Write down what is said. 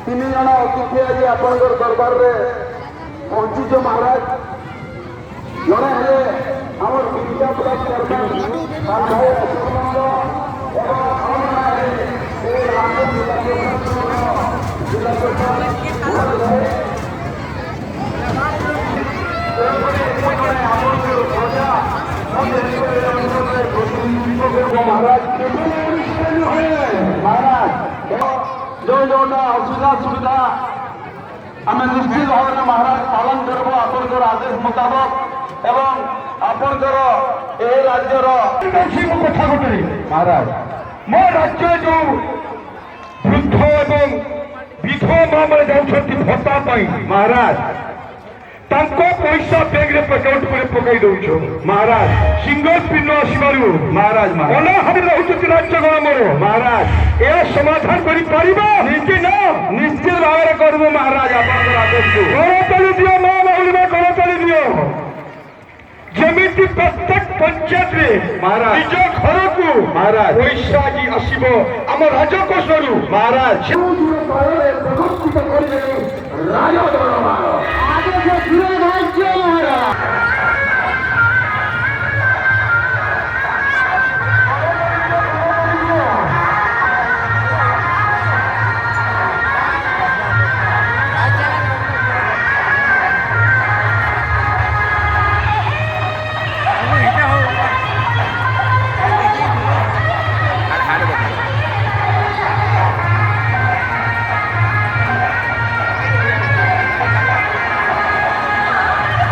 तीन जन अतिथि आज आपंकर दरबार में पहुंचीज महाराज जड़े हेले आम विद्यापीठ चेयरमैन भाई अशोक महाराज जो जोटा असुविधा सुविधा आम निश्चित भाव में महाराज पालन करब आपंकर आदेश मुताबक एवं आपंकर ए राज्यर कथा गोटे महाराज मो राज्य जो वृद्ध एवं विधवा माँ मैंने जाऊँ भत्ता महाराज पैसा बैंक अकाउंट में पकई दौ महाराज सिंगल स्क्रीन आसू महाराज अनाहारी रोच राज्य गणमर महाराज यह समाधान निश्चित भाव में करू महाराज करताली दियो माँ महुली करताली दियो जमीती प्रत्येक पंचायत महाराज निज घर को महाराज पैसा आसब आम राजकोष महाराज व्यवस्थित कर